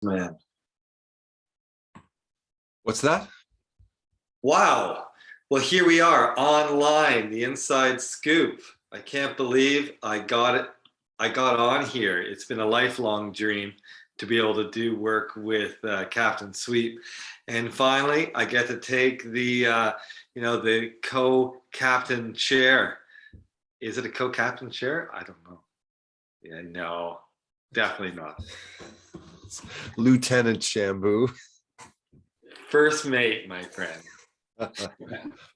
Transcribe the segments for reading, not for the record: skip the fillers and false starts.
Man. What's that? Wow. Well, here we are online, the inside scoop. I can't believe I got it. I got on here. It's been a lifelong dream to be able to do work with Captain Sweep. And finally, I get to take the co-captain chair. Is it a co-captain chair? I don't know. Yeah, no, definitely not. Lieutenant Shambu. First mate, my friend.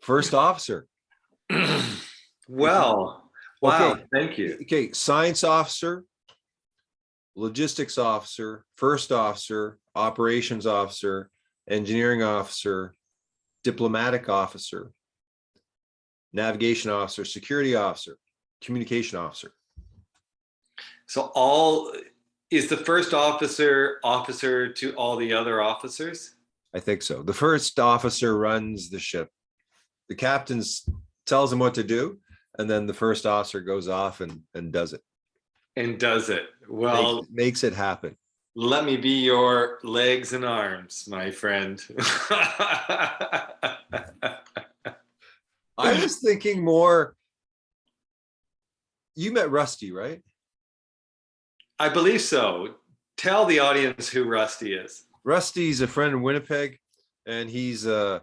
First officer. Well, wow, okay. thank you. Okay, science officer, logistics officer, first officer, operations officer, engineering officer, diplomatic officer, navigation officer, security officer, communication officer. So is the first officer to all the other officers? I think so. The first officer runs the ship. The captain tells him what to do, and then the first officer goes off and does it. And does it. Well, makes it happen. Let me be your legs and arms, my friend. I was thinking more, you met Rusty, right? I believe so. Tell the audience who Rusty is. Rusty's a friend in Winnipeg, and he's I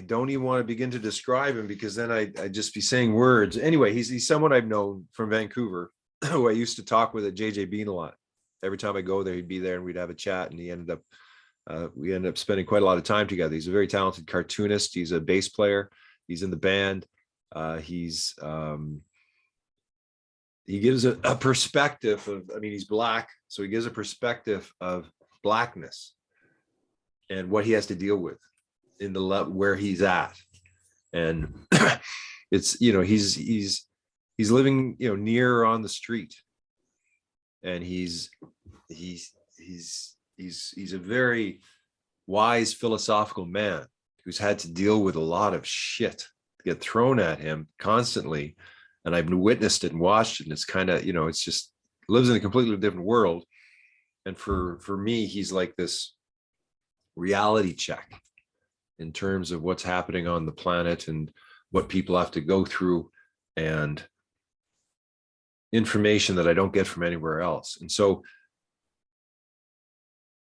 don't even want to begin to describe him, because then I'd just be saying words. Anyway, he's someone I've known from Vancouver, who I used to talk with at JJ Bean a lot. Every time I go there, he'd be there and we'd have a chat, and we ended up spending quite a lot of time together. He's a very talented cartoonist. He's a bass player. He's in the band. He gives a perspective of, he's black, so he gives a perspective of blackness and what he has to deal with in the where he's at. And it's, he's living, near on the street, and he's a very wise philosophical man who's had to deal with a lot of shit get thrown at him constantly. And I've witnessed it and watched it, and it's kind of, it's just lives in a completely different world. And for me, he's like this reality check in terms of what's happening on the planet and what people have to go through, and information that I don't get from anywhere else. And so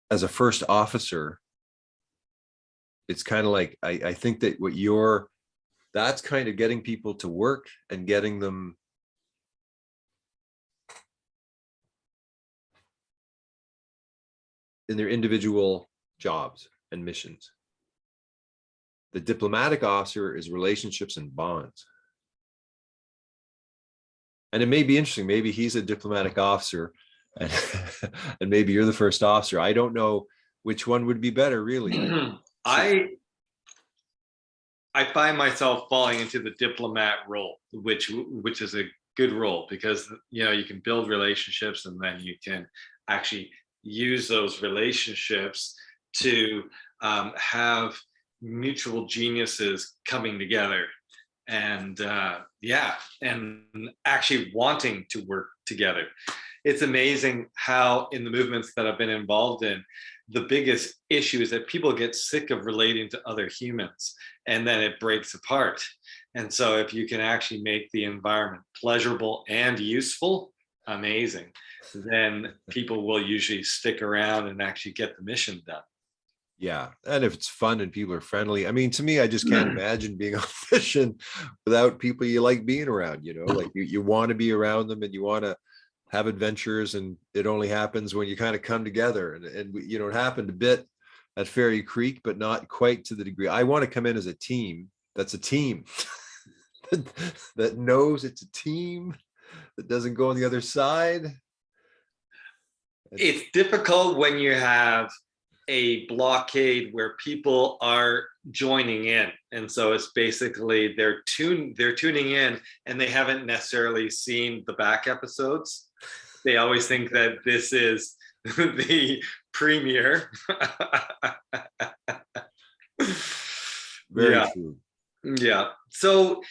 as a first officer, it's kind of like, I think that that's kind of getting people to work and getting them in their individual jobs and missions. The diplomatic officer is relationships and bonds. And it may be interesting. Maybe he's a diplomatic officer and, and maybe you're the first officer. I don't know which one would be better, really. I find myself falling into the diplomat role, which is a good role, because you can build relationships, and then you can actually use those relationships to have mutual geniuses coming together, and and actually wanting to work together. It's amazing how in the movements that I've been involved in, the biggest issue is that people get sick of relating to other humans, and then it breaks apart. And so if you can actually make the environment pleasurable and useful, amazing, then people will usually stick around and actually get the mission done. Yeah. And if it's fun and people are friendly, to me, I just can't imagine being on a mission without people you like being around, like you want to be around them, and you want to have adventures, and it only happens when you kind of come together. And it happened a bit at Fairy Creek, but not quite to the degree. I want to come in as a team. That's a team that knows it's a team, that doesn't go on the other side. It's difficult when you have a blockade where people are joining in, and so it's basically they're tuning in, and they haven't necessarily seen the back episodes. They always think that this is the premiere. Very true. Yeah. So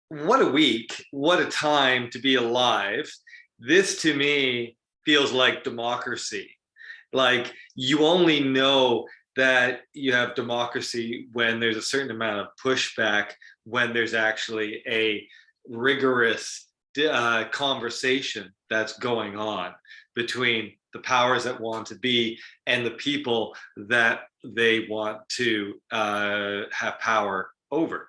what a week, what a time to be alive. This to me feels like democracy. Like you only know that you have democracy when there's a certain amount of pushback, when there's actually a rigorous conversation that's going on between the powers that want to be and the people that they want to have power over.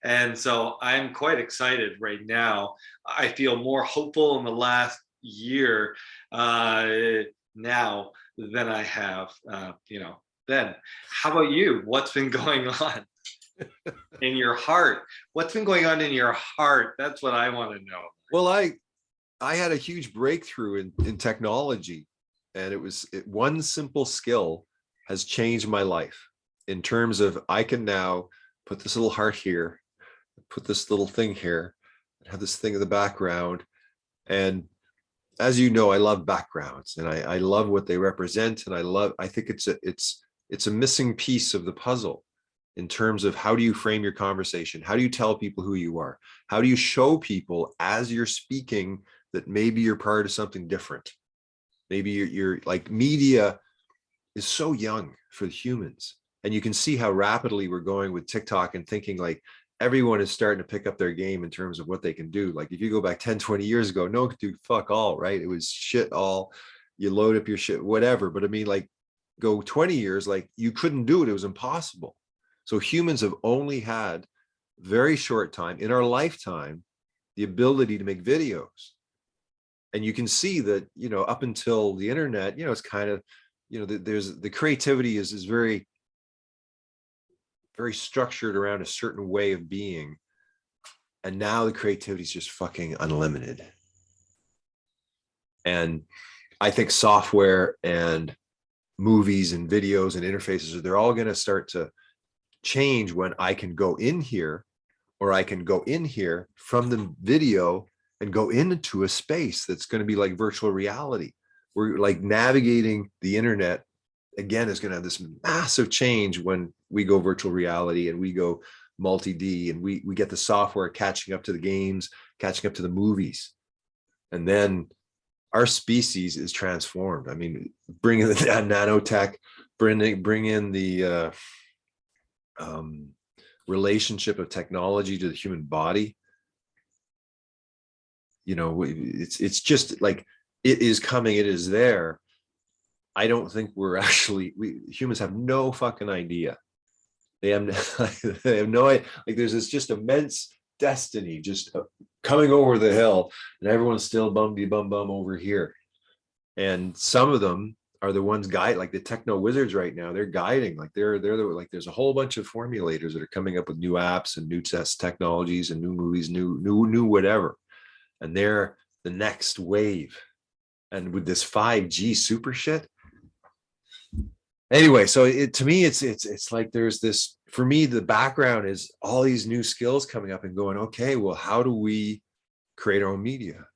And so I'm quite excited right now. I feel more hopeful in the last year now than I have, then. How about you? What's been going on in your heart? What's been going on in your heart? That's what I want to know. Well, I had a huge breakthrough in technology, and one simple skill has changed my life in terms of I can now put this little heart here, put this little thing here, and have this thing in the background. And as you know, I love backgrounds, and I love what they represent, and I think it's a missing piece of the puzzle in terms of how do you frame your conversation? How do you tell people who you are? How do you show people as you're speaking that maybe you're part of something different? Maybe you're like, media is so young for the humans, and you can see how rapidly we're going with TikTok and thinking like everyone is starting to pick up their game in terms of what they can do. Like if you go back 10, 20 years ago, no one could do fuck all, right? It was shit all, you load up your shit, whatever. But I mean, like go 20 years, like you couldn't do it. It was impossible. So humans have only had very short time in our lifetime, the ability to make videos. And you can see that, up until the internet, it's kind of, there's the creativity is very, very structured around a certain way of being. And now the creativity is just fucking unlimited. And I think software and movies and videos and interfaces, they're all going to start to change when I can go in here, or I can go in here from the video and go into a space that's going to be like virtual reality. We're like navigating the internet again is going to have this massive change when we go virtual reality and we go multi-D, and we get the software catching up to the games, catching up to the movies. And then our species is transformed. I mean, bring in the nanotech, bring in the relationship of technology to the human body. It's just like, it is coming, it is there. I don't think humans have no fucking idea. They have no idea. Like there's this just immense destiny just coming over the hill, and everyone's still bum over here. And some of them are the ones like the techno wizards right now. They're guiding, like like there's a whole bunch of formulators that are coming up with new apps and new test technologies and new movies, new whatever. And they're the next wave. And with this 5G super shit. Anyway, so to me, it's like there's this, for me, the background is all these new skills coming up and going, okay, well, how do we create our own media?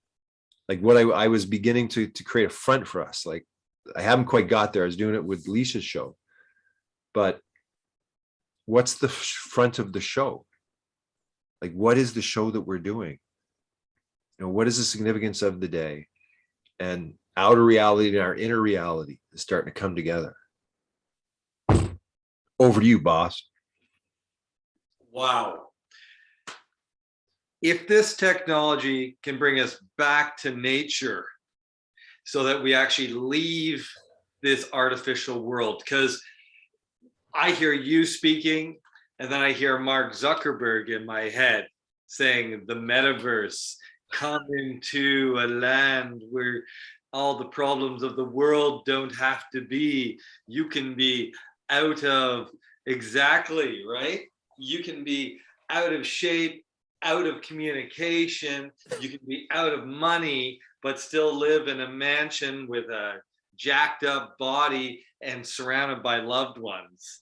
Like what I was beginning to create a front for us. Like I haven't quite got there. I was doing it with Leisha's show, but what's the front of the show? Like, what is the show that we're doing? What is the significance of the day? And outer reality and our inner reality is starting to come together. Over to you, boss. Wow. If this technology can bring us back to nature so that we actually leave this artificial world, because I hear you speaking and then I hear Mark Zuckerberg in my head saying the metaverse, come into a land where all the problems of the world don't have to be. You can be out of, exactly, right? You can be out of shape, out of communication, you can be out of money, but still live in a mansion with a jacked up body and surrounded by loved ones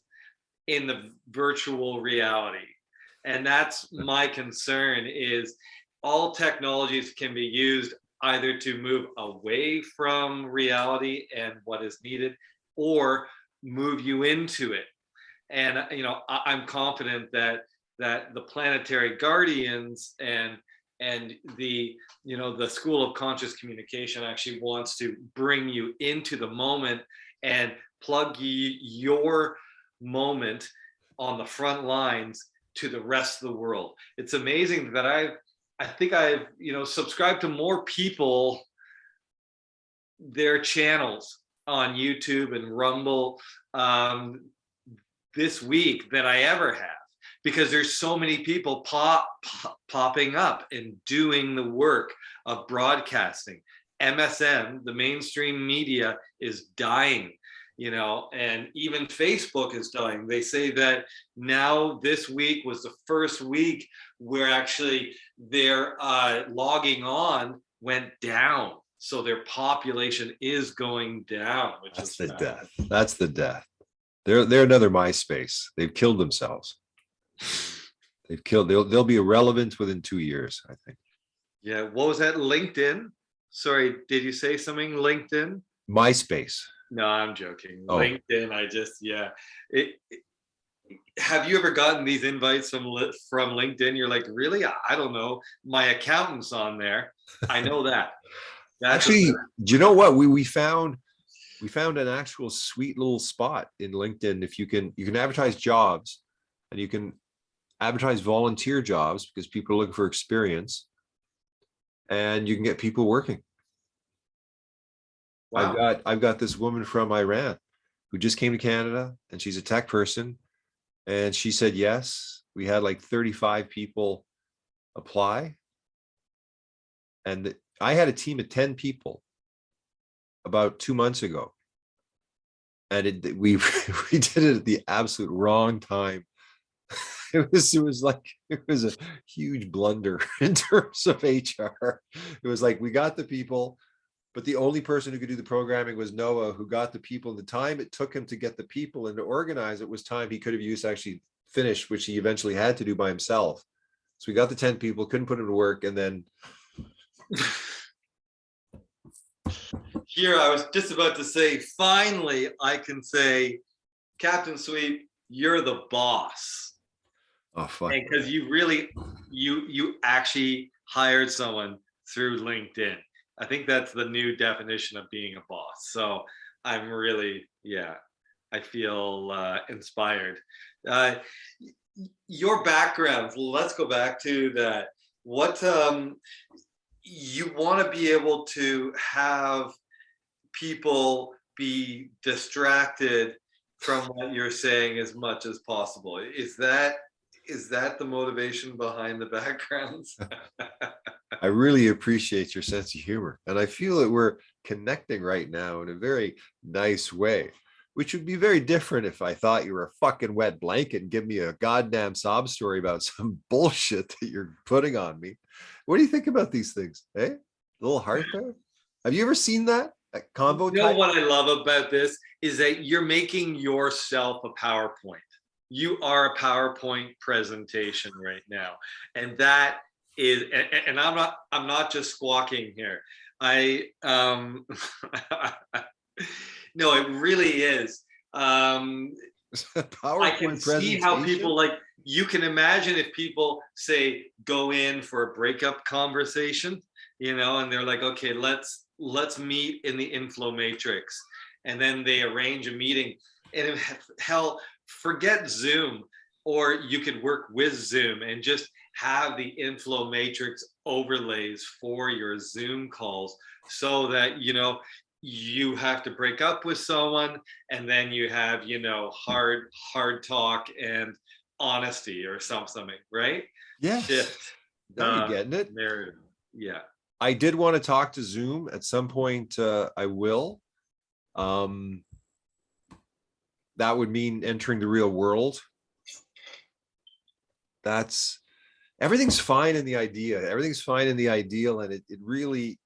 in the virtual reality. And that's my concern, is all technologies can be used either to move away from reality and what is needed, or move you into it. And I'm confident that the planetary guardians and and the school of conscious communication actually wants to bring you into the moment and plug your moment on the front lines to the rest of the world. It's amazing that I think I've subscribed to more people, their channels on YouTube and Rumble this week than I ever have, because there's so many people popping up and doing the work of broadcasting. MSM, the mainstream media, is dying, and even Facebook is dying. They say that now this week was the first week where actually their logging on went down. So their population is going down, which That's is the death. That's the death. They're another MySpace. They've killed themselves. They'll be irrelevant within 2 years, I think. Yeah. What was that? LinkedIn? Sorry, did you say something? LinkedIn? MySpace. No, I'm joking. Oh. LinkedIn. Have you ever gotten these invites from LinkedIn? You're like, really? I don't know. My accountant's on there. I know that. Actually, do you know what we found? We found an actual sweet little spot in LinkedIn. If you can advertise jobs, and you can advertise volunteer jobs because people are looking for experience, and you can get people working. Wow. I've got this woman from Iran who just came to Canada, and she's a tech person, and she said yes. We had like 35 people apply, and I had a team of 10 people about 2 months ago, and we did it at the absolute wrong time. It was a huge blunder in terms of HR. It was like, we got the people, but the only person who could do the programming was Noah, who got the people. And the time it took him to get the people and to organize it was time he could have used to actually finish, which he eventually had to do by himself. So we got the 10 people, couldn't put them to work, and then here I was just about to say, finally I can say, Captain Sweep, you're the boss. Oh fuck! Because you really, you actually hired someone through LinkedIn. I think that's the new definition of being a boss. So I'm really, I feel inspired. Your background. Let's go back to that. What you want to be able to have people be distracted from what you're saying as much as possible. Is that the motivation behind the backgrounds? I really appreciate your sense of humor, and I feel that we're connecting right now in a very nice way, which would be very different if I thought you were a fucking wet blanket and give me a goddamn sob story about some bullshit that you're putting on me. What do you think about these things? Eh? A little heart there? Have you ever seen that? Convo type? What I love about this is that you're making yourself a PowerPoint. You are a PowerPoint presentation right now, and that is. And I'm not just squawking here. No, it really is. I can see how people you can imagine if people say go in for a breakup conversation, and they're like, okay, let's meet in the inflow matrix, and then they arrange a meeting, and hell, forget Zoom, or you could work with Zoom and just have the inflow matrix overlays for your Zoom calls, so that you have to break up with someone, and then you have hard talk and honesty or something, right? Yeah. Now you're getting it. Narrative. Yeah. I did want to talk to Zoom at some point. I will. That would mean entering the real world. Everything's fine in the idea. Everything's fine in the ideal, and it really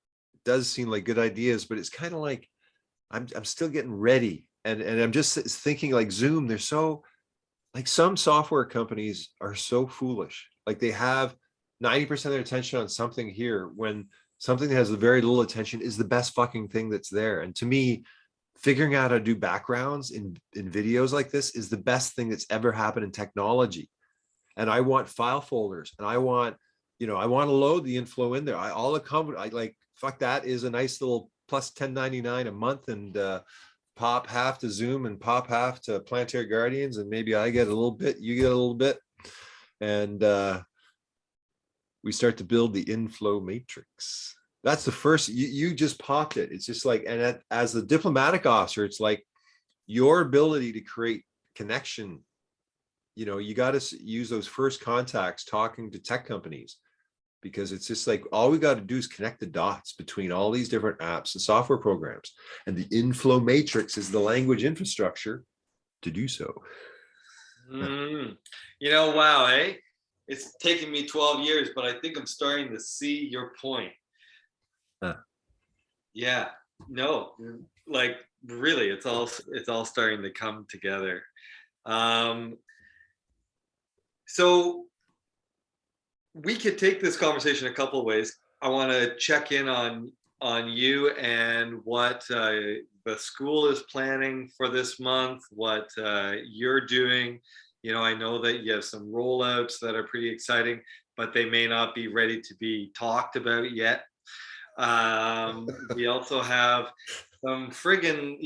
does seem like good ideas, but it's kind of like I'm still getting ready, and I'm just thinking like Zoom. They're so like, some software companies are so foolish. Like, they have 90% of their attention on something here, when something that has very little attention is the best fucking thing that's there. And to me, figuring out how to do backgrounds in videos like this is the best thing that's ever happened in technology. And I want file folders, and I want I want to load the inflow in there. All the company, I like, fuck, that is a nice little plus 10.99 a month, and pop half to Zoom and pop half to Planetary Guardians, and maybe I get a little bit, you get a little bit, and we start to build the inflow matrix. That's the first, you just popped it. It's just like, and as the diplomatic officer, it's like your ability to create connection. You got to use those first contacts talking to tech companies, because it's just like, all we got to do is connect the dots between all these different apps and software programs, and the inflow matrix is the language infrastructure to do so. Wow, hey, it's taken me 12 years, but I think I'm starting to see your point. Yeah, no, like really, it's all starting to come together. So we could take this conversation a couple of ways. I want to check in on you and what the school is planning for this month, what you're doing. I know that you have some rollouts that are pretty exciting, but they may not be ready to be talked about yet. We also have some friggin',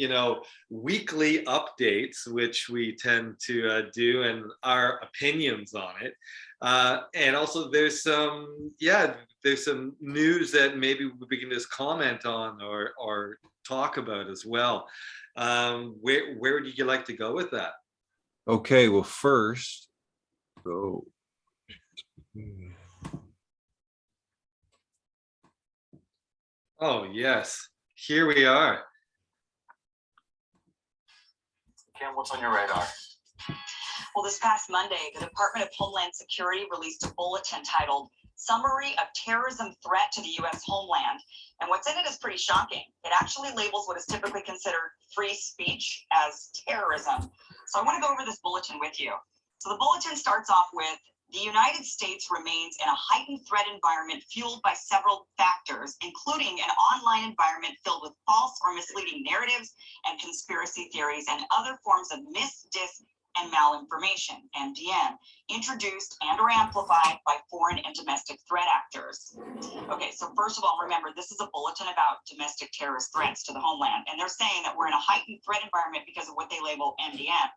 weekly updates, which we tend to do, and our opinions on it. And also there's some news that maybe we can just comment on or talk about as well. Where would you like to go with that? Okay, well, first, go. Oh, yes. Here we are. Kim, what's on your radar? Well, this past Monday, the Department of Homeland Security released a bulletin titled Summary of Terrorism Threat to the U.S. Homeland. And what's in it is pretty shocking. It actually labels what is typically considered free speech as terrorism. So I want to go over this bulletin with you. So the bulletin starts off with, the United States remains in a heightened threat environment fueled by several factors, including an online environment filled with false or misleading narratives and conspiracy theories and other forms of dis, and malinformation, MDM, introduced and or amplified by foreign and domestic threat actors. Okay, so first of all, remember, this is a bulletin about domestic terrorist threats to the homeland, and they're saying that we're in a heightened threat environment because of what they label MDM,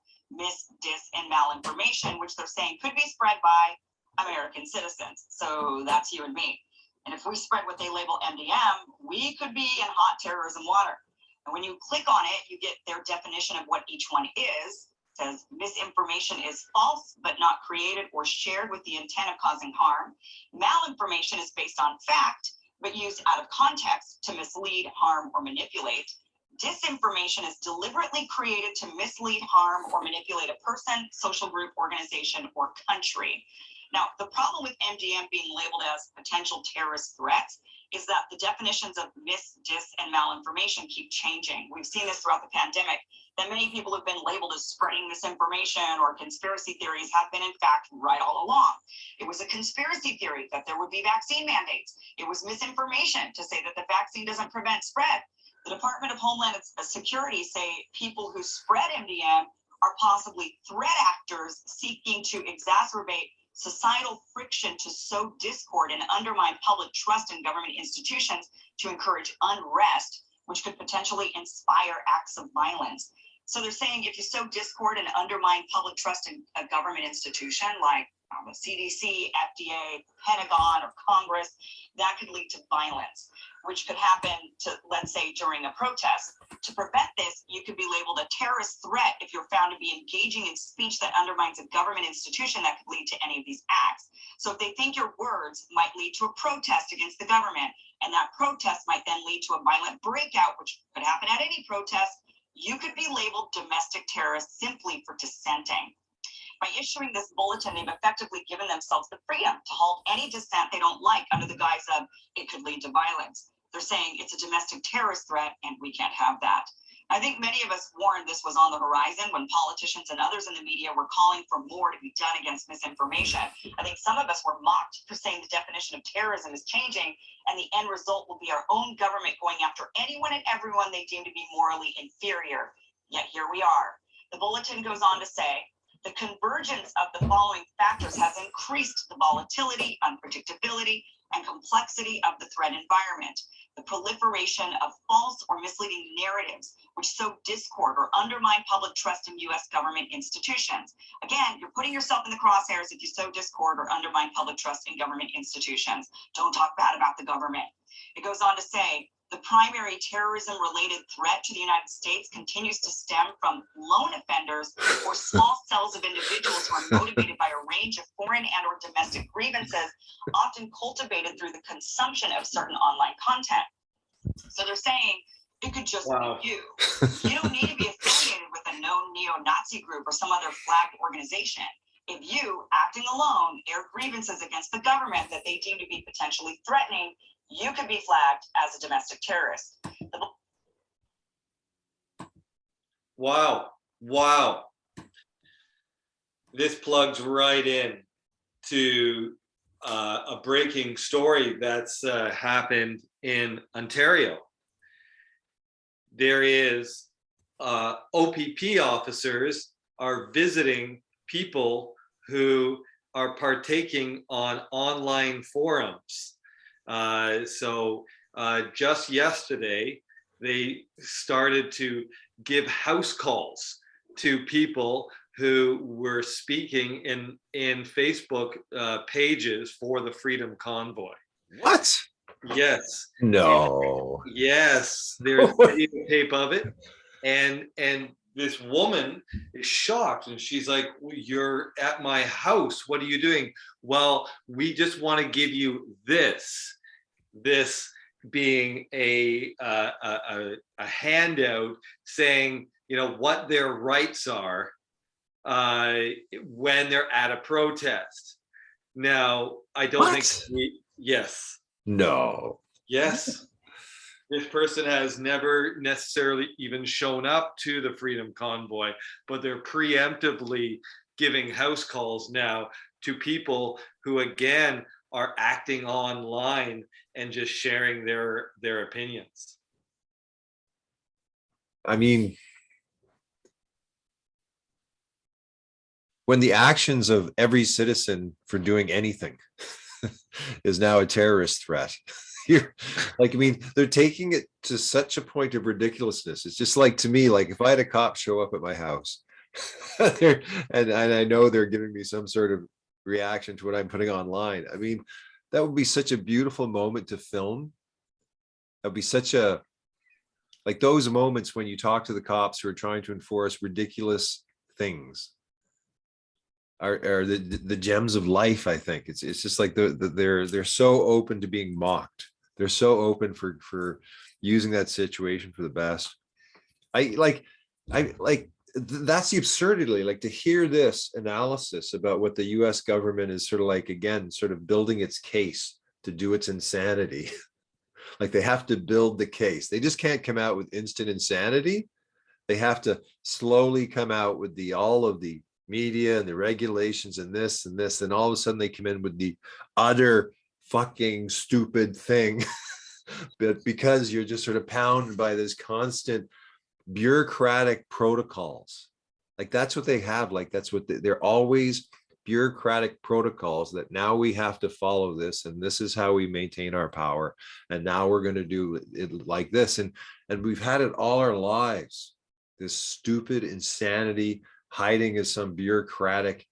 dis, and malinformation, which they're saying could be spread by American citizens. So that's you and me. And if we spread what they label MDM, we could be in hot terrorism water. And when you click on it, you get their definition of what each one is. It says misinformation is false, but not created or shared with the intent of causing harm. Malinformation is based on fact, but used out of context to mislead, harm, or manipulate. Disinformation is deliberately created to mislead, harm, or manipulate a person, social group, organization, or country. Now, the problem with MDM being labeled as potential terrorist threats is that the definitions of dis, and malinformation keep changing. We've seen this throughout the pandemic, that many people have been labeled as spreading misinformation or conspiracy theories have been, in fact, right all along. It was a conspiracy theory that there would be vaccine mandates. It was misinformation to say that the vaccine doesn't prevent spread. The Department of Homeland Security say people who spread MDM are possibly threat actors seeking to exacerbate societal friction to sow discord and undermine public trust in government institutions to encourage unrest, which could potentially inspire acts of violence. So they're saying if you sow discord and undermine public trust in a government institution like the CDC, FDA, Pentagon, or Congress, that could lead to violence, which could happen to, let's say, during a protest. To prevent this, you could be labeled a terrorist threat if you're found to be engaging in speech that undermines a government institution that could lead to any of these acts. So if they think your words might lead to a protest against the government, and that protest might then lead to a violent breakout, which could happen at any protest, you could be labeled domestic terrorist simply for dissenting. By issuing this bulletin, they've effectively given themselves the freedom to halt any dissent they don't like under the guise of it could lead to violence. They're saying it's a domestic terrorist threat and we can't have that. I think many of us warned this was on the horizon when politicians and others in the media were calling for more to be done against misinformation. I think some of us were mocked for saying the definition of terrorism is changing and the end result will be our own government going after anyone and everyone they deem to be morally inferior. Yet here we are. The bulletin goes on to say, The convergence of the following factors has increased the volatility, unpredictability, and complexity of the threat environment. The proliferation of false or misleading narratives which sow discord or undermine public trust in U.S. government institutions. Again, you're putting yourself in the crosshairs if you sow discord or undermine public trust in government institutions. Don't talk bad about the government. It goes on to say, the primary terrorism-related threat to the United States continues to stem from lone offenders or small cells of individuals who are motivated by a range of foreign and or domestic grievances, often cultivated through the consumption of certain online content. So they're saying it could just be you. You don't need to be affiliated with a known neo-Nazi group or some other flagged organization. If you, acting alone, air grievances against the government that they deem to be potentially threatening, you could be flagged as a domestic terrorist. Wow. Wow. This plugs right in to a breaking story that's happened in Ontario. There is OPP officers are visiting people who are partaking on online forums. So just yesterday, they started to give house calls to people who were speaking in Facebook pages for the Freedom Convoy. What? Yes. No. Yes, there's videotape of it, and this woman is shocked, and she's like, "You're at my house. What are you doing?" Well, we just want to give you this. This being a handout saying, you know, what their rights are when they're at a protest. Now, I don't think yes. No. Yes. This person has never necessarily even shown up to the Freedom Convoy, but they're preemptively giving house calls now to people who, again, are acting online and just sharing their opinions. I mean, when the actions of every citizen for doing anything is now a terrorist threat. You're like, I mean, they're taking it to such a point of ridiculousness. It's just like, to me, like if I had a cop show up at my house and I know they're giving me some sort of reaction to what I'm putting online. I mean, that would be such a beautiful moment to film. That would be such a, like those moments when you talk to the cops who are trying to enforce ridiculous things are the gems of life. I think it's just like they're so open to being mocked. They're so open for using that situation for the best. That's the absurdity, like to hear this analysis about what the US government is sort of like, again, sort of building its case to do its insanity. Like they have to build the case. They just can't come out with instant insanity. They have to slowly come out with all of the media and the regulations and this and this, and all of a sudden they come in with the utter fucking stupid thing. But because you're just sort of pounded by this constant bureaucratic protocols, like that's what they have, like that's what they're always bureaucratic protocols that now we have to follow this, and this is how we maintain our power, and now we're going to do it like this, and we've had it all our lives, this stupid insanity hiding as some bureaucratic,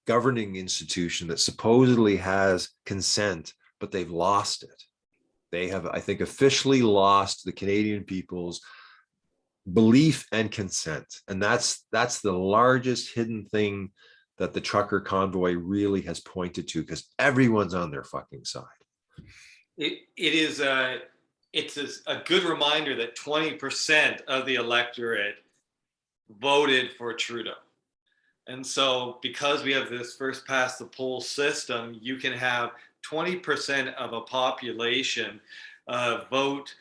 governing institution that supposedly has consent, but they've lost it. They have, I think, officially lost the Canadian people's belief and consent. And that's the largest hidden thing that the trucker convoy really has pointed to, because everyone's on their fucking side. It's a good reminder that 20% of the electorate voted for Trudeau. And so because we have this first past the poll system, you can have 20% of a population vote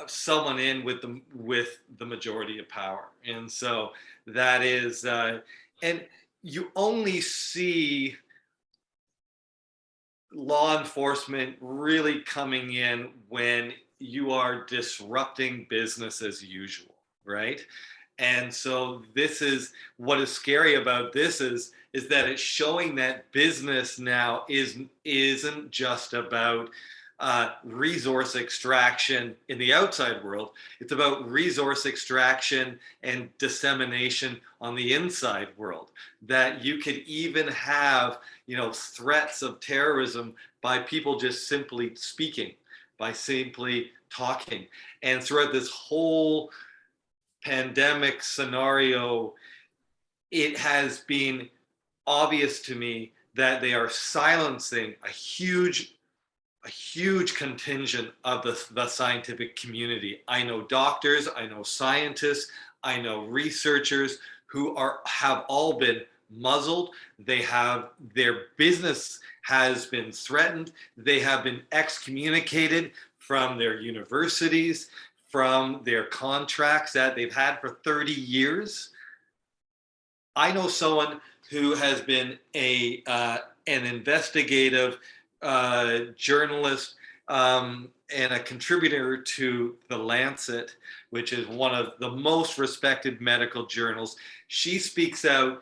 someone in with the majority of power. And so that is, and you only see law enforcement really coming in when you are disrupting business as usual, right? And so this is what is scary about this is that it's showing that business now isn't just about resource extraction in the outside world. It's about resource extraction and dissemination on the inside world. That you could even have, threats of terrorism by people just simply speaking, by simply talking. And throughout this whole pandemic scenario, it has been obvious to me that they are silencing a huge contingent of the scientific community. I know doctors, I know scientists, I know researchers who have all been muzzled. Their business has been threatened. They have been excommunicated from their universities, from their contracts that they've had for 30 years. I know someone who has been an investigative journalist and a contributor to The Lancet, which is one of the most respected medical journals. She speaks out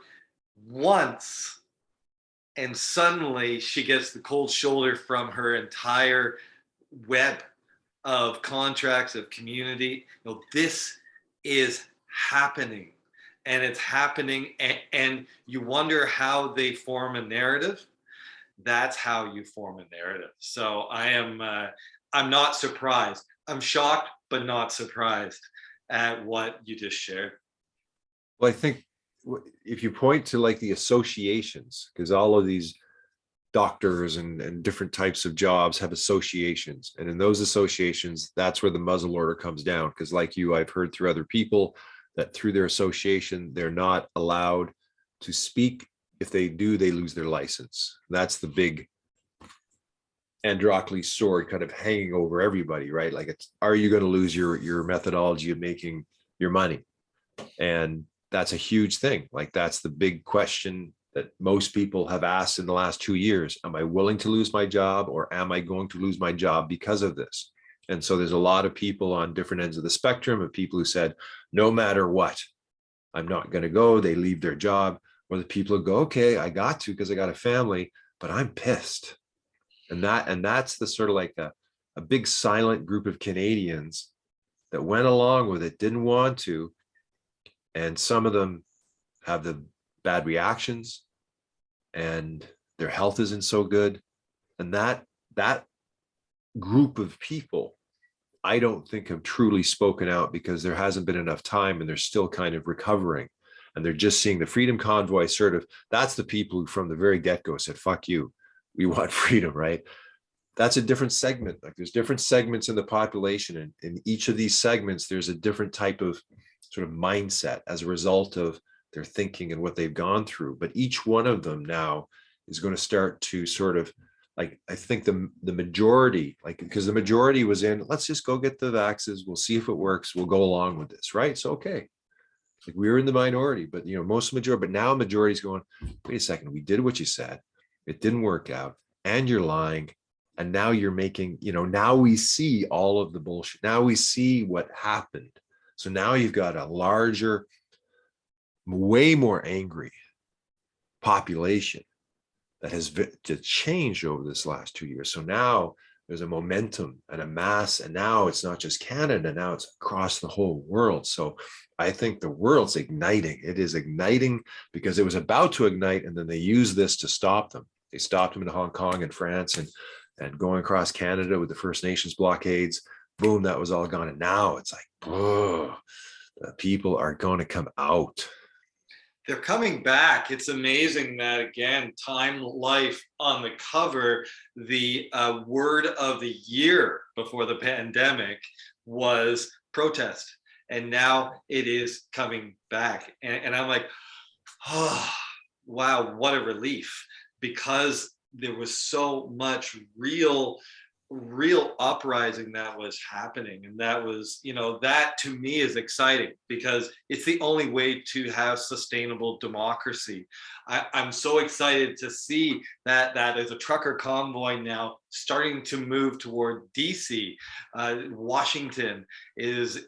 once and suddenly she gets the cold shoulder from her entire web of contracts, of community. This is happening, and it's happening, and you wonder how they form a narrative. That's how you form a narrative. So I'm not surprised. I'm shocked, but not surprised at what you just shared. Well, I think if you point to like the associations, because all of these doctors and different types of jobs have associations, and in those associations, that's where the muzzle order comes down. Because like you, I've heard through other people that through their association, they're not allowed to speak. If they do, they lose their license. That's the big Androcles sword kind of hanging over everybody, right? Like, are you going to lose your methodology of making your money? And that's a huge thing. Like, that's the big question that most people have asked in the last 2 years. Am I willing to lose my job, or am I going to lose my job because of this? And so there's a lot of people on different ends of the spectrum of people who said, no matter what, I'm not going to go. They leave their job. Or the people who go, okay, I got to because I got a family, but I'm pissed. And that's the sort of like a big silent group of Canadians that went along with it, didn't want to. And some of them have the bad reactions and their health isn't so good. And that group of people, I don't think have truly spoken out because there hasn't been enough time and they're still kind of recovering. And they're just seeing the Freedom Convoy sort of, that's the people who from the very get-go said, fuck you, we want freedom, right? That's a different segment. Like, there's different segments in the population, and in each of these segments, there's a different type of sort of mindset as a result of their thinking and what they've gone through. But each one of them now is going to start to sort of, like, I think the majority, like, because the majority was in, let's just go get the vaxes, we'll see if it works, we'll go along with this, right? So, okay. Like, we were in the minority, but most majority, but now majority's going, wait a second, we did what you said, it didn't work out, and you're lying, and now you're making, now we see all of the bullshit. Now we see what happened. So now you've got a larger, way more angry population that has changed over this last 2 years. So now there's a momentum and a mass, and now it's not just Canada, now it's across the whole world. So I think the world's igniting. It is igniting because it was about to ignite, and then they used this to stop them. They stopped them in Hong Kong and France and going across Canada with the First Nations blockades. Boom, that was all gone. And now it's like, the people are going to come out. They're coming back. It's amazing that, again, Time Life on the cover, the word of the year before the pandemic was protest. And now it is coming back. And I'm like, oh, wow, what a relief. Because there was so much real uprising that was happening, and that was, that to me is exciting because it's the only way to have sustainable democracy. I'm so excited to see that there's a trucker convoy now starting to move toward DC. Washington is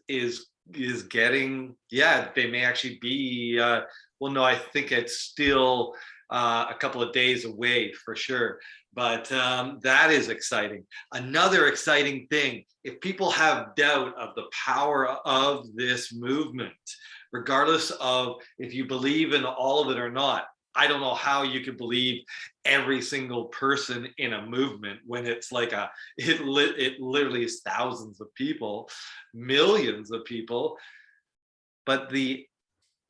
is getting, yeah, they may actually be, well, no, I think it's still a couple of days away for sure. But that is exciting. Another exciting thing, if people have doubt of the power of this movement, regardless of if you believe in all of it or not, I don't know how you could believe every single person in a movement when it's like it literally is thousands of people, millions of people. But the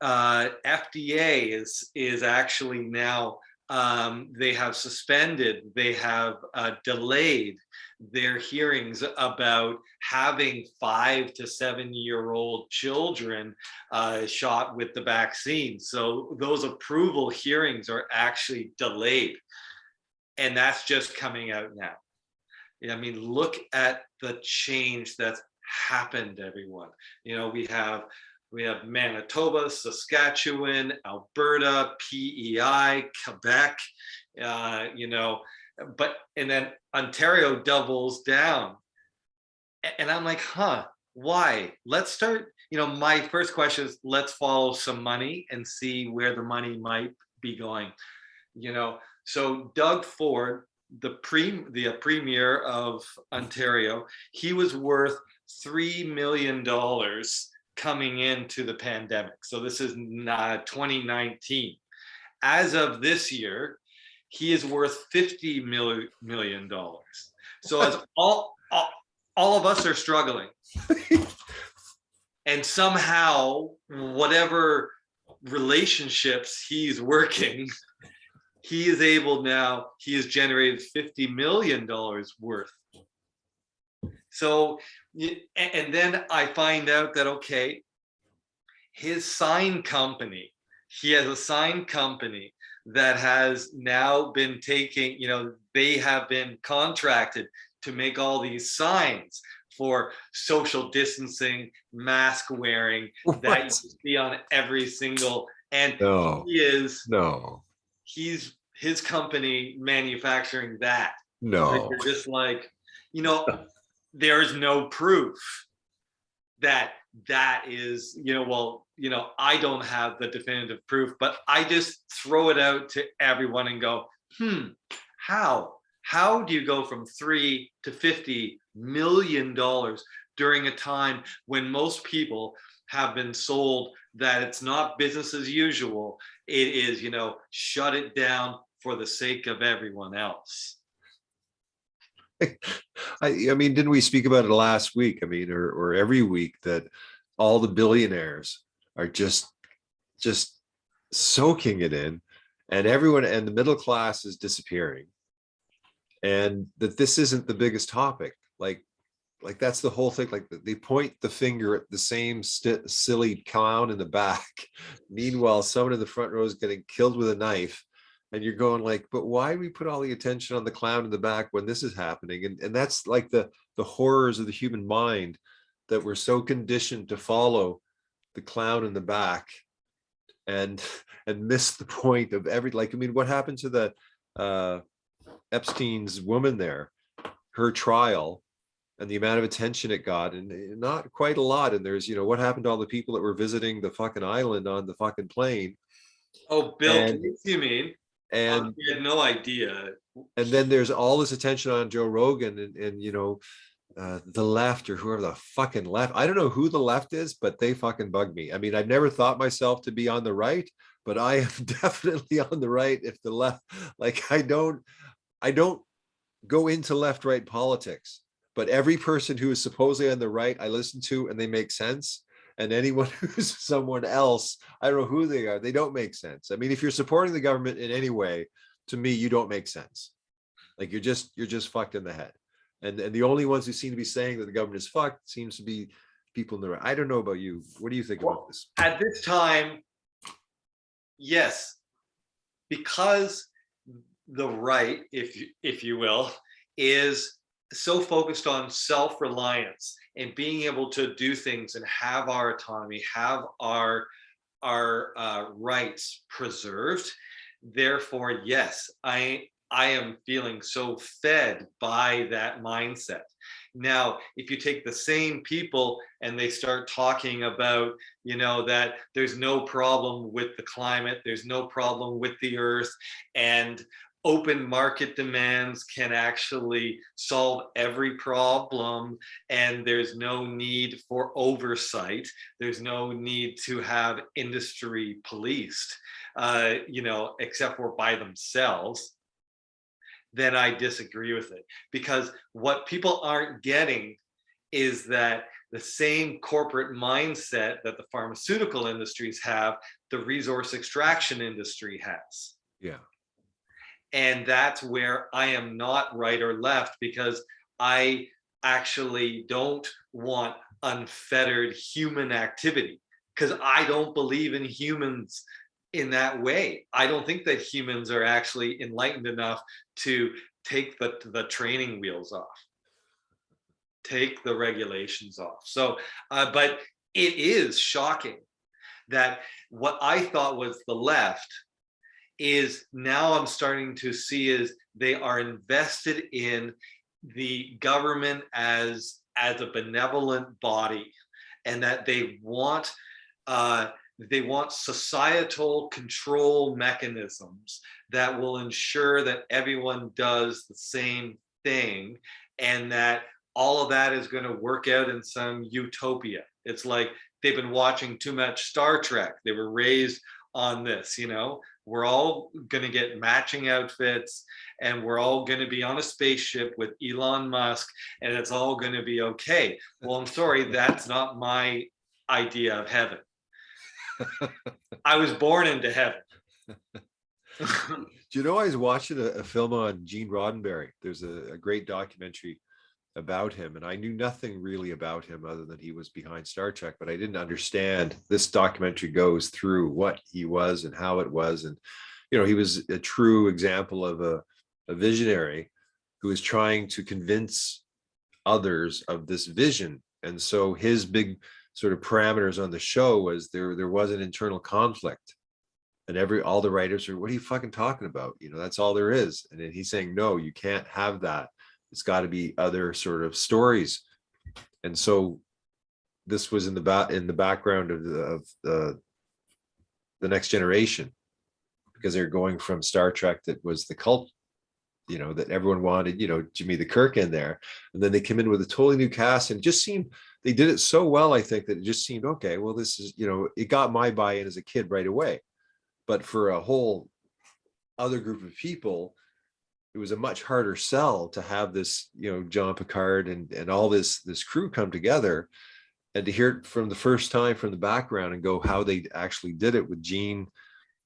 FDA is actually now, they have suspended, they have delayed their hearings about having 5 to 7-year-old children shot with the vaccine. So those approval hearings are actually delayed, and that's just coming out now. I mean, look at the change that's happened, everyone. You know, we have Manitoba, Saskatchewan, Alberta, PEI, Quebec, you know, and then Ontario doubles down. And I'm like, why? Let's start, you know, my first question is, let's follow some money and see where the money might be going. You know, so Doug Ford, the premier of Ontario, he was worth $3 million coming into the pandemic. So this is 2019. As of this year, he is worth $50 million. So as all of us are struggling, and somehow whatever relationships he's working, he is able now, he has generated $50 million worth. So, and then I find out that, okay, his sign company, he has a sign company that has now been taking, you know, they have been contracted to make all these signs for social distancing, mask wearing, that you see on every single, and he's his company manufacturing that. No. You're just like, you know, there's no proof that is, you know, well, you know, I don't have the definitive proof, but I just throw it out to everyone and go, how do you go from $3 to $50 million during a time when most people have been sold that it's not business as usual? It is, you know, shut it down for the sake of everyone else. I mean, didn't we speak about it last week? I mean, or every week, that all the billionaires are just soaking it in, and everyone, and the middle class is disappearing, and that this isn't the biggest topic. Like that's the whole thing. Like, they point the finger at the same silly clown in the back. Meanwhile, someone in the front row is getting killed with a knife. And you're going like, but why do we put all the attention on the clown in the back when this is happening? And that's like the horrors of the human mind, that we're so conditioned to follow the clown in the back and miss the point of like, I mean, what happened to the Epstein's woman there, her trial, and the amount of attention it got, and not quite a lot. And there's, you know, what happened to all the people that were visiting the fucking island on the fucking plane? Oh, Bill Gates, you mean? And we had no idea. And then there's all this attention on Joe Rogan and you know, the left, or whoever the fucking left. I don't know who the left is, but they fucking bug me. I mean, I've never thought myself to be on the right, but I am definitely on the right. If the left, like, I don't go into left-right politics, but every person who is supposedly on the right, I listen to, and they make sense. And anyone who's someone else, I don't know who they are, they don't make sense. I mean, if you're supporting the government in any way, to me, you don't make sense. Like, you're just fucked in the head. And the only ones who seem to be saying that the government is fucked seems to be people in the right. I don't know about you. What do you think about this? At this time, yes, because the right, if you will, is so focused on self-reliance and being able to do things and have our autonomy, have our rights preserved. Therefore, yes, I am feeling so fed by that mindset. Now, if you take the same people and they start talking about, that there's no problem with the climate, there's no problem with the earth, and open market demands can actually solve every problem, and there's no need for oversight, there's no need to have industry policed, except for by themselves, then I disagree with it. Because what people aren't getting is that the same corporate mindset that the pharmaceutical industries have, the resource extraction industry has. Yeah. And that's where I am not right or left, because I actually don't want unfettered human activity, because I don't believe in humans in that way. I don't think that humans are actually enlightened enough to take the training wheels off, take the regulations off. So, but it is shocking that what I thought was the left is now I'm starting to see is they are invested in the government as a benevolent body, and that they want societal control mechanisms that will ensure that everyone does the same thing, and that all of that is going to work out in some utopia. It's like they've been watching too much Star Trek. They were raised on this, we're all going to get matching outfits, and we're all going to be on a spaceship with Elon Musk, and it's all going to be okay. Well, I'm sorry, that's not my idea of heaven. I was born into heaven. Do you know, I was watching a film on Gene Roddenberry. There's a great documentary about him, and I knew nothing really about him other than he was behind Star Trek, but I didn't understand. This documentary goes through what he was and how it was, and he was a true example of a visionary who was trying to convince others of this vision. And so his big sort of parameters on the show was there was an internal conflict, and all the writers are, what are you fucking talking about? That's all there is. And then he's saying, no, you can't have that. It's got to be other sort of stories. And so this was in the background of the Next Generation, because they're going from Star Trek, that was the cult, that everyone wanted, Jimmy the Kirk in there, and then they came in with a totally new cast, and it just seemed they did it so well, I think, that it just seemed okay. Well, this is, it got my buy-in as a kid right away, but for a whole other group of people, it was a much harder sell to have this, John Picard and all this crew come together, and to hear it from the first time from the background and go how they actually did it with Gene,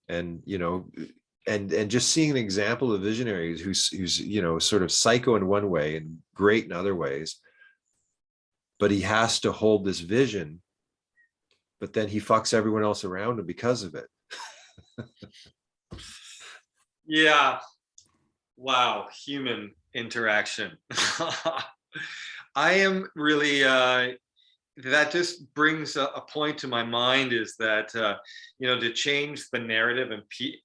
and and just seeing an example of visionaries who's sort of psycho in one way and great in other ways, but he has to hold this vision, but then he fucks everyone else around him because of it. Yeah. Wow, human interaction. I am really, that just brings a point to my mind, is that, to change the narrative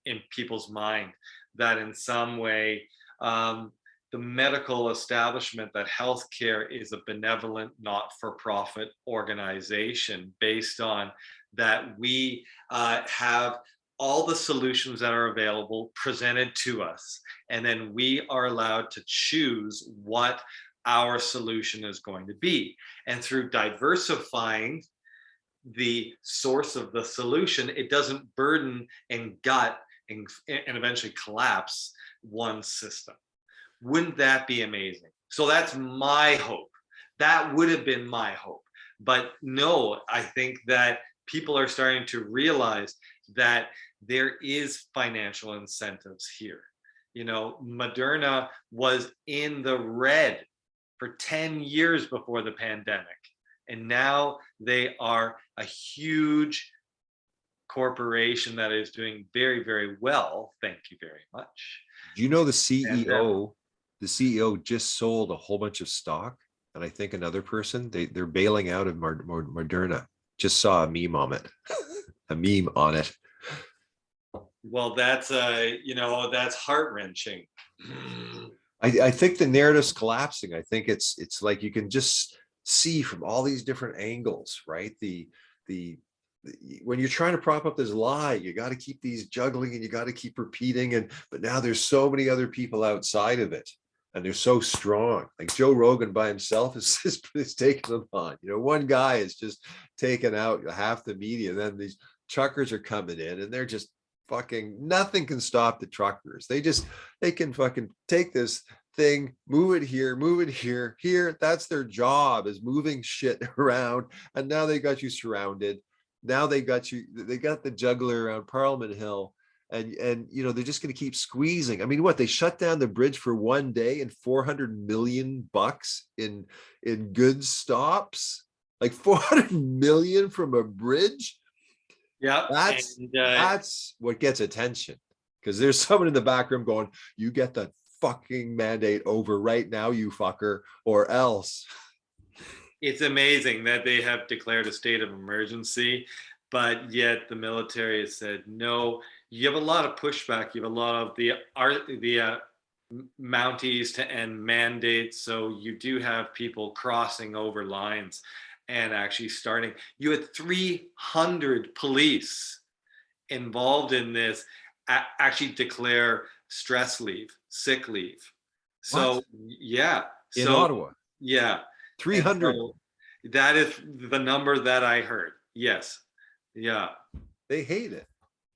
in people's mind, that in some way, the medical establishment, that healthcare is a benevolent, not-for-profit organization, based on that we have all the solutions that are available presented to us, and then we are allowed to choose what our solution is going to be. And through diversifying the source of the solution, it doesn't burden and gut and eventually collapse one system. Wouldn't that be amazing? So that's my hope. That would have been my hope. But no, I think that people are starting to realize that there is financial incentives here. Moderna was in the red for 10 years before the pandemic, and now they are a huge corporation that is doing very, very well. Thank you very much. Do you know the CEO? The CEO just sold a whole bunch of stock, and I think another person, they're bailing out of Moderna. Just saw a meme on it. A meme on it. Well, that's that's heart-wrenching. I think the narrative's collapsing. I think it's like you can just see from all these different angles, right? The when you're trying to prop up this lie, you got to keep these juggling and you got to keep repeating. And but now there's so many other people outside of it, and they're so strong. Like Joe Rogan by himself is taking them on. You know, one guy is just taking out half the media. And then these truckers are coming in, and they're just fucking nothing can stop the truckers. They can fucking take this thing, move it here. That's their job, is moving shit around. And now they got you surrounded. Now they got the juggler around Parliament Hill. And you know, they're just going to keep squeezing. I mean, what, they shut down the bridge for one day and $400 million in goods stops, like 400 million from a bridge. Yeah, That's what gets attention, because there's someone in the back room going, you get the fucking mandate over right now, you fucker, or else. it's amazing that they have declared a state of emergency, but yet the military has said no. You have a lot of pushback. You have a lot of the Mounties to end mandates, so you do have people crossing over lines and actually starting. You had 300 police involved in this actually declare stress leave, sick leave. So What? yeah, In Ottawa, yeah, 300. so that is the number that I heard. Yes, yeah, They hate it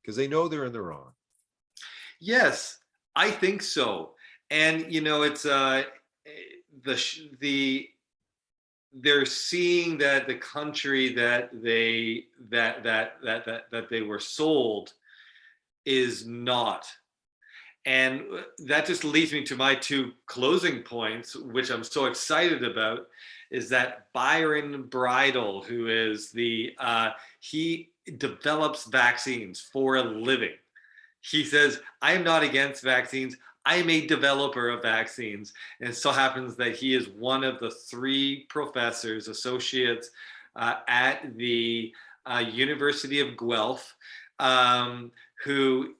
because they know they're in the wrong. yes, I think so. And you know, it's the they're seeing that the country that they were sold is not. And that just leads me to my two closing points, which I'm so excited about, is that Byron Bridle, who is he develops vaccines for a living. He says, I am not against vaccines. I am a developer of vaccines. And it so happens that he is one of the 3 professors, associates at the University of Guelph, who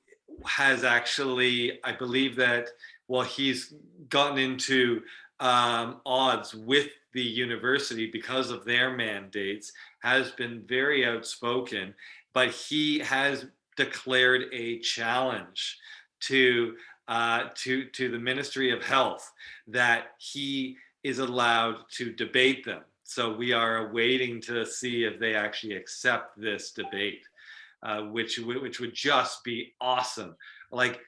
has actually, I believe that, well, he's gotten into odds with the university because of their mandates, has been very outspoken, but he has declared a challenge to the Ministry of Health that he is allowed to debate them. So we are waiting to see if they actually accept this debate, which would just be awesome. Like,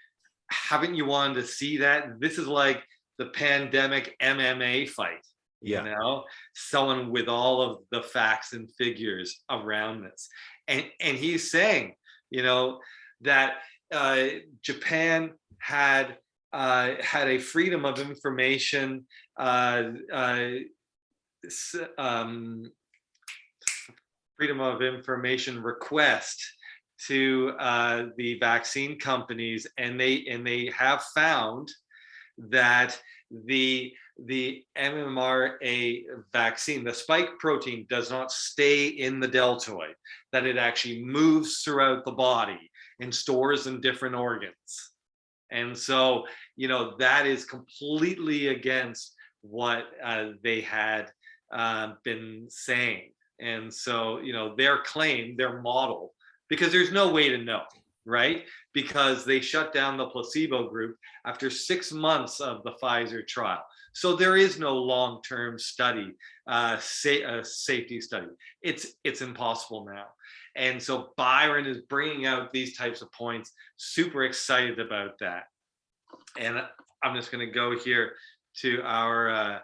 haven't you wanted to see that? This is like the pandemic MMA fight. You know, someone with all of the facts and figures around this, and he's saying, you know, that Japan had a freedom of information freedom of information request to the vaccine companies, and they have found that the MMRA vaccine, the spike protein, does not stay in the deltoid, that it actually moves throughout the body and stores in different organs. And so, you know, that is completely against what they had been saying. And so, you know, their claim, their model, because there's no way to know, right? Because they shut down the placebo group after 6 months of the Pfizer trial. So there is no long-term study, safety study. It's impossible now. And so Byron is bringing out these types of points, super excited about that. And I'm just going to go here to our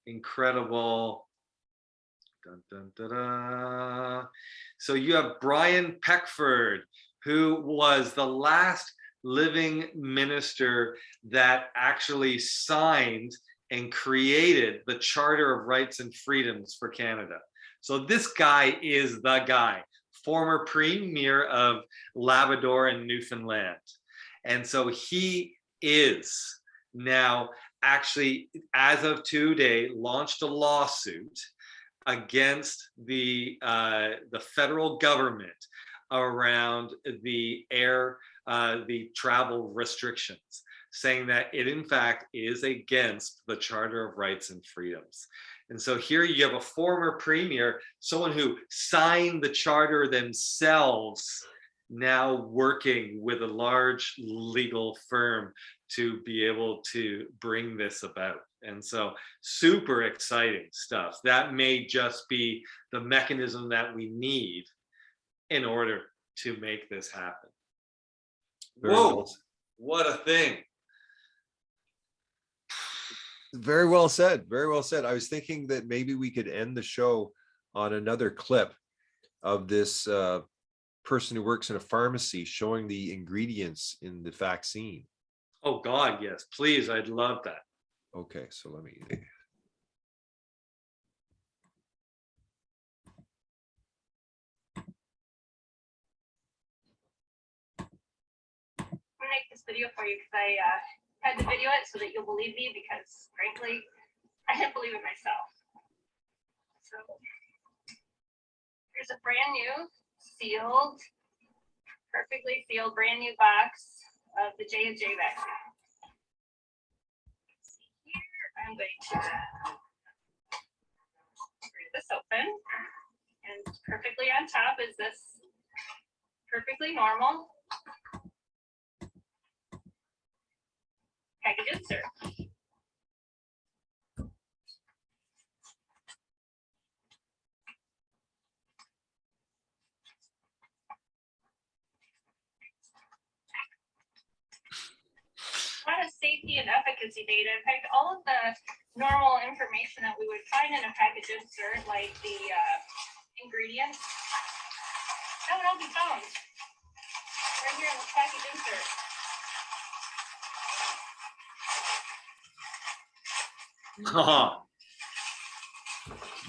incredible, dun, dun, dun, dun. So you have Brian Peckford, who was the last living minister that actually signed and created the Charter of Rights and Freedoms for Canada. So this guy is the guy, former premier of Labrador and Newfoundland. And so he is now actually, as of today, launched a lawsuit against the federal government around the travel restrictions. saying that it in fact is against the Charter of Rights and Freedoms. And so here you have a former premier, someone who signed the charter themselves, now working with a large legal firm to be able to bring this about. And so super exciting stuff. That may just be the mechanism that we need in order to make this happen. Very Whoa, well, what a thing. very well said. Very well said. I was thinking that maybe we could end the show on another clip of this person who works in a pharmacy showing the ingredients in the vaccine. Oh God, yes, please, I'd love that. Okay, so let me. We make this video for you because I had to video it so that you'll believe me, because frankly, I didn't believe it myself. So here's a brand new, sealed, perfectly sealed, brand new box of the J&J vaccine. Here, I'm going to break this open, and perfectly on top is this perfectly normal package insert. A lot of safety and efficacy data. In fact, all of the normal information that we would find in a package insert, like the ingredients, that would all be found right here in the package insert.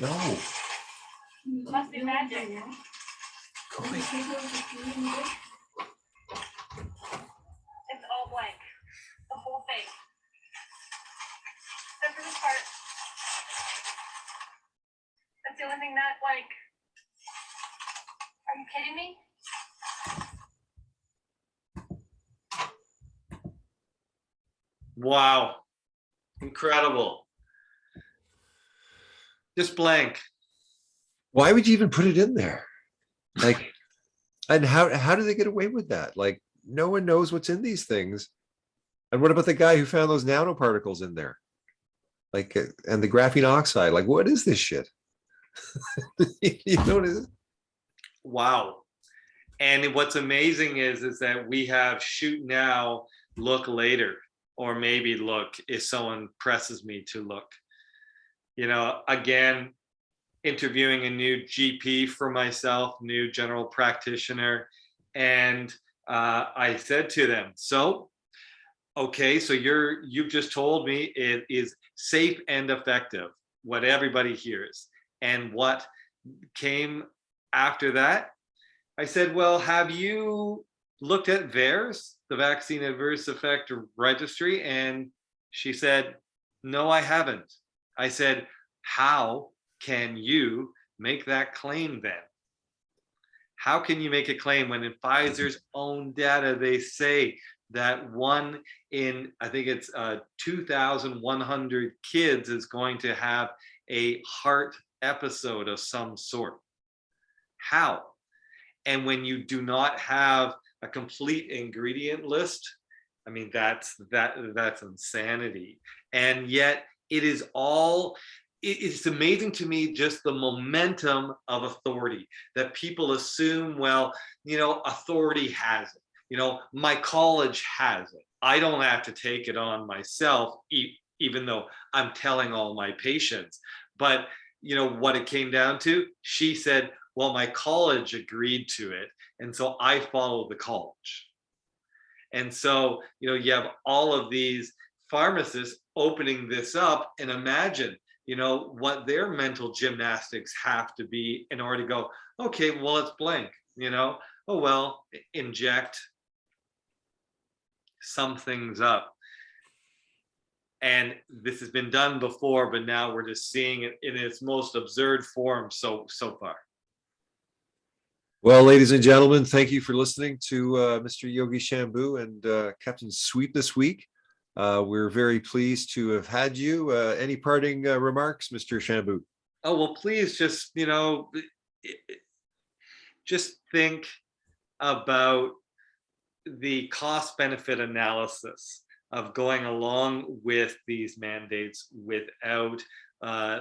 No. Must be magic. It's all blank. The whole thing. Except for this part. That's the only thing not blank. Are you kidding me? Wow, incredible. Just blank. Why would you even put it in there? Like, and how do they get away with that? Like, no one knows what's in these things. And what about the guy who found those nanoparticles in there? Like, and the graphene oxide, like, what is this shit? You know what it is? Wow. And what's amazing is that we have shoot now, look later, or maybe look if someone presses me to look. You know, again, interviewing a new GP for myself, new general practitioner. And I said to them, so, okay, so you've just told me it is safe and effective, what everybody hears. And what came after that? I said, well, have you looked at VAERS, the Vaccine Adverse Effect Registry? And she said, no, I haven't. I said, how can you make that claim then? How can you make a claim when in Pfizer's own data, they say that 1 in, I think it's 2,100 kids is going to have a heart episode of some sort? How? And when you do not have a complete ingredient list, I mean, that's insanity. And yet it is all, it's amazing to me, just the momentum of authority, that people assume, well, you know, authority has it. You know, my college has it. I don't have to take it on myself, even though I'm telling all my patients. But, you know, what it came down to, she said, well, my college agreed to it, and so I followed the college. And so, you know, you have all of these pharmacists opening this up, and imagine, you know, what their mental gymnastics have to be in order to go, okay, well, it's blank, you know, oh, well, inject some things up. And this has been done before, but now we're just seeing it in its most absurd form so far. Well, ladies and gentlemen, thank you for listening to Mr. Yogi Shambu and Captain Sweep this week. We're very pleased to have had you. Any parting remarks, Mr. Shambu? Oh, well, please just, just think about the cost benefit analysis of going along with these mandates without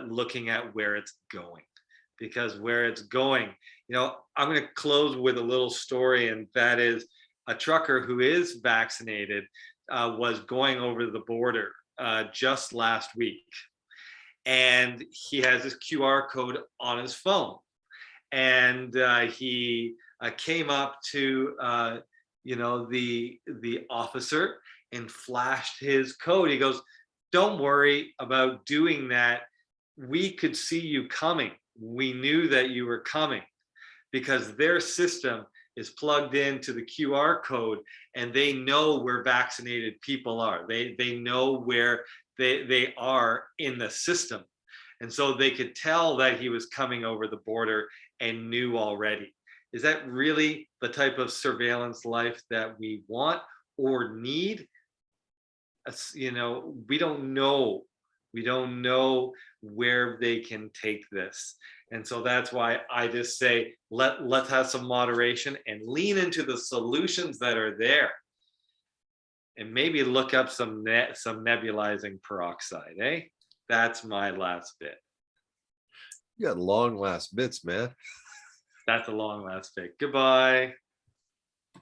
looking at where it's going. Because where it's going, I'm going to close with a little story, and that is a trucker who is vaccinated was going over the border just last week. And he has this QR code on his phone. And he came up to the officer and flashed his code. He goes, "Don't worry about doing that. We could see you coming. We knew that you were coming," because their system is plugged into the QR code, and they know where vaccinated people are. They know where they are in the system. And so they could tell that he was coming over the border and knew already. Is that really the type of surveillance life that we want or need? We don't know. We don't know where they can take this. And so that's why I just say, let's have some moderation and lean into the solutions that are there. And maybe look up some nebulizing peroxide, eh? That's my last bit. You got long last bits, man. That's a long last bit. Goodbye.